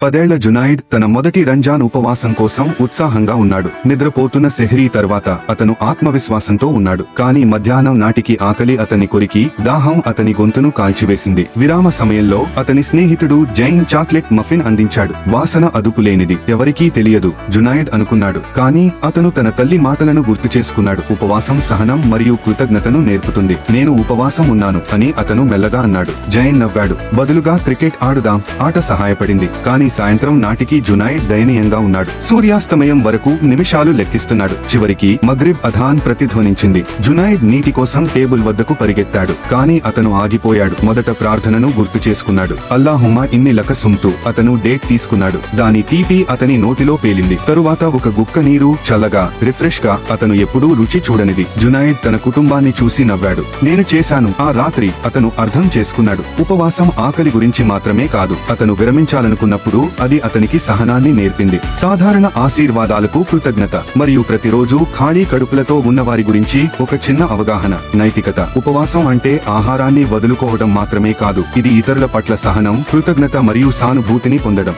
10 ఏళ్ల జునైద్ తన మొదటి రంజాన్ ఉపవాసం కోసం ఉత్సాహంగా ఉన్నాడు. నిద్రపోతున్న సెహ్రీ తర్వాత అతను ఆత్మవిశ్వాసంతో ఉన్నాడు. కానీ మధ్యాహ్నం నాటికి ఆకలి అతని కొరికి, దాహం అతని గొంతును కాల్చివేసింది. విరామ సమయంలో అతని స్నేహితుడు జైన్ చాక్లెట్ మఫిన్ అందించాడు. వాసన అదుపులేనిది, ఎవరికీ తెలియదు జునైద్ అనుకున్నాడు. కానీ అతను తన తల్లి మాటలను గుర్తు చేసుకున్నాడు. ఉపవాసం సహనం మరియు కృతజ్ఞతను నేర్పుతుంది. నేను ఉపవాసం ఉన్నాను అని అతను మెల్లగా అన్నాడు. జైన్ నవ్వాడు. బదులుగా క్రికెట్ ఆడుదాం. ఆట సహాయపడింది. కానీ సాయంత్రం నాటికి జునైద్ దయనీయంగా ఉన్నాడు. సూర్యాస్తమయం వరకు నిమిషాలు లెక్కిస్తున్నాడు. చివరికి మగ్రిబ్ అధాన్ ప్రతిధ్వనించింది. జునైద్ నీటి కోసం టేబుల్ వద్దకు పరిగెత్తాడు. కానీ అతను ఆగిపోయాడు. మొదట ప్రార్థనను గుర్తు చేసుకున్నాడు. అల్లాహుమ్మా ఇన్ని లక సుమ్తు. అతను డేట్ తీసుకున్నాడు. దాని తీపి అతని నోటిలో పేలింది. తరువాత ఒక గుక్క నీరు, చల్లగా, రిఫ్రెష్ గా, అతను ఎప్పుడూ రుచి చూడనిది. జునైద్ తన కుటుంబాన్ని చూసి నవ్వాడు. నేను చేశాను. ఆ రాత్రి అతను అర్థం చేసుకున్నాడు. ఉపవాసం ఆకలి గురించి మాత్రమే కాదు. అతను విరమించాలనుకున్నప్పుడు అది అతనికి సహనాన్ని నేర్పింది. సాధారణ ఆశీర్వాదాలకు కృతజ్ఞత మరియు ప్రతిరోజు ఖాళీ కడుపులతో ఉన్నవారి గురించి ఒక చిన్న అవగాహన. నైతికత. ఉపవాసం అంటే ఆహారాన్ని వదులుకోవడం మాత్రమే కాదు. ఇది ఇతరుల పట్ల సహనం, కృతజ్ఞత మరియు సానుభూతిని పొందడం.